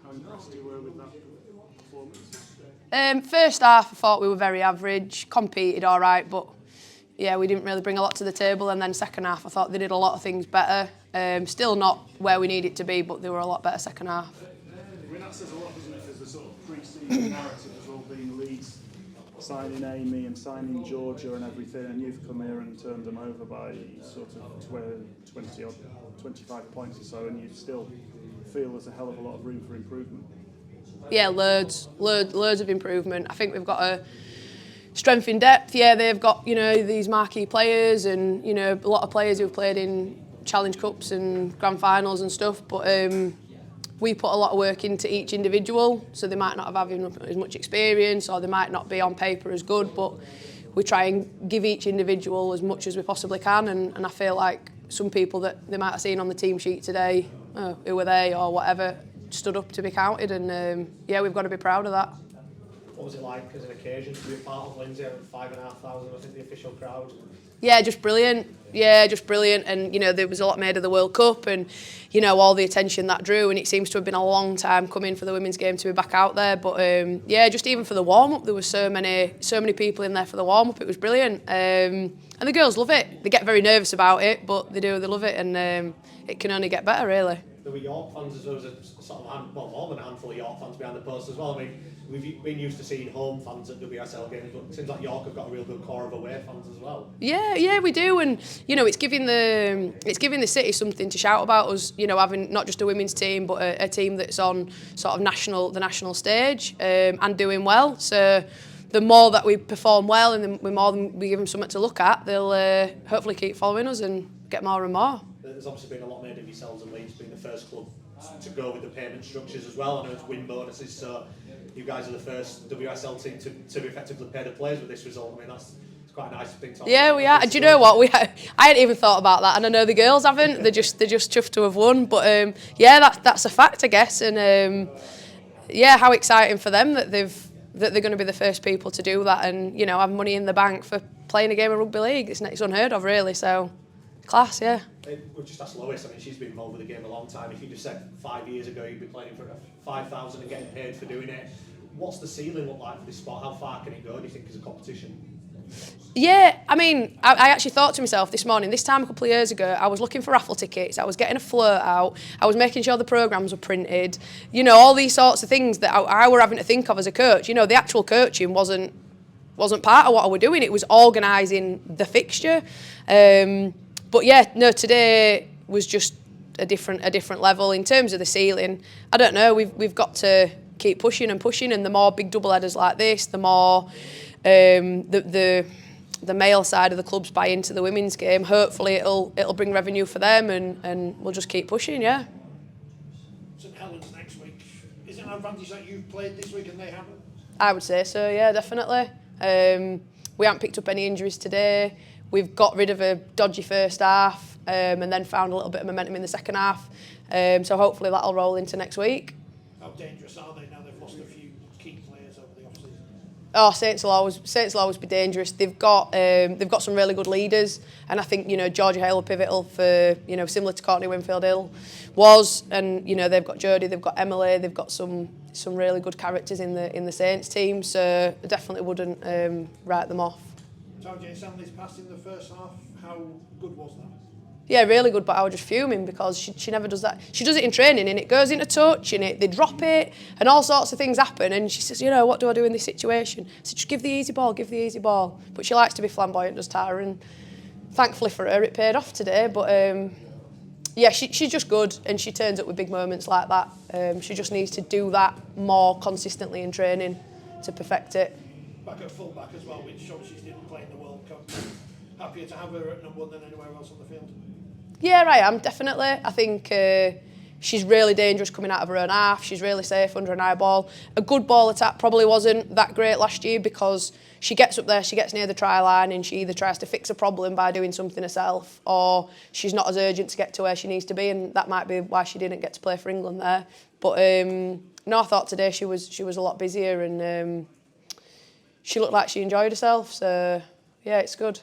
how impressed you were with that performance? First half, I thought we were very average, competed all right, but yeah, we didn't really bring a lot to the table. And then second half, I thought they did a lot of things better. Still not where we need it to be, but they were a lot better second half. I mean, that says a lot, doesn't it? Because the sort of pre-season narrative has all been Leeds signing Amy and signing Georgia and everything, and you've come here and turned them over by sort of 20 odd, 25 points or so, and you still feel there's a hell of a lot of room for improvement. Yeah, loads of improvement. I think we've got a strength in depth. Yeah, they've got, these marquee players and, a lot of players who've played in Challenge Cups and Grand Finals and stuff, but we put a lot of work into each individual, so they might not have as much experience or they might not be on paper as good, but we try and give each individual as much as we possibly can, and I feel like some people that they might have seen on the team sheet today, who were they or whatever, stood up to be counted, and we've got to be proud of that. What was it like as an occasion to be a part of Lindsay? 5,500, I think, the official crowd. Yeah, just brilliant. And, there was a lot made of the World Cup and, all the attention that drew, and it seems to have been a long time coming for the women's game to be back out there. But, just even for the warm-up, there were so many people in there for the warm-up. It was brilliant. And the girls love it. They get very nervous about it, but they love it, and it can only get better, really. There were York fans as well, as a sort of more than a handful of York fans behind the post as well. I mean, we've been used to seeing home fans at WSL games, but it seems like York have got a real good core of away fans as well. Yeah, we do, and it's giving the city something to shout about us. Having not just a women's team, but a team that's on sort of the national stage and doing well. So the more that we perform well, and the more we give them something to look at, they'll hopefully keep following us and get more and more. There's obviously been a lot made of yourselves and Leeds being the first club to go with the payment structures as well. I know it's win bonuses, so you guys are the first WSL team to effectively pay the players with this result. I mean, it's quite a nice thing to. Yeah, we are. Do you know what? I hadn't even thought about that, and I know the girls haven't. They're just chuffed to have won. But that's a fact, I guess. And how exciting for them that they're going to be the first people to do that, and have money in the bank for playing a game of rugby league. It's unheard of, really. So. Class, yeah. We've just asked Lois, I mean, she's been involved with the game a long time. If you just said 5 years ago you'd be playing for 5,000 and getting paid for doing it, what's the ceiling look like for this sport? How far can it go, do you think, as a competition? Yeah, I mean, I actually thought to myself this morning, this time a couple of years ago, I was looking for raffle tickets, I was getting a float out, I was making sure the programmes were printed, all these sorts of things that I were having to think of as a coach. The actual coaching wasn't part of what I was doing, it was organising the fixture. But today was just a different level in terms of the ceiling. I don't know. We've got to keep pushing, and the more big double headers like this, the more the male side of the clubs buy into the women's game. Hopefully, it'll bring revenue for them, and we'll just keep pushing. Yeah. St Helens next week. Is it an advantage that you've played this week and they haven't? I would say so. Yeah, definitely. We haven't picked up any injuries today. We've got rid of a dodgy first half and then found a little bit of momentum in the second half. So hopefully that'll roll into next week. How dangerous are they now they've lost a few key players over the off-season? Oh, Saints will always be dangerous. They've got some really good leaders, and I think Georgia Hale were pivotal for similar to Courtney Winfield Hill was, and they've got Jodie, they've got Emily, they've got some really good characters in the Saints team. So I definitely wouldn't write them off. Jane Stanley's pass in the first half, how good was that? Yeah, really good, but I was just fuming because she never does that. She does it in training and it goes into touch and they drop it and all sorts of things happen, and she says, what do I do in this situation? I said, just give the easy ball. But she likes to be flamboyant, does Tara, and thankfully for her it paid off today. But she's just good, and she turns up with big moments like that. She just needs to do that more consistently in training to perfect it. Back at full back as well, which shows she didn't play in the World Cup. Happier to have her at number one than anywhere else on the field? Yeah, I am, definitely. I think she's really dangerous coming out of her own half. She's really safe under an high ball. A good ball attack probably wasn't that great last year because she gets up there, she gets near the try line, and she either tries to fix a problem by doing something herself, or she's not as urgent to get to where she needs to be, and that might be why she didn't get to play for England there. But I thought today she was a lot busier, and she looked like she enjoyed herself, so yeah, it's good.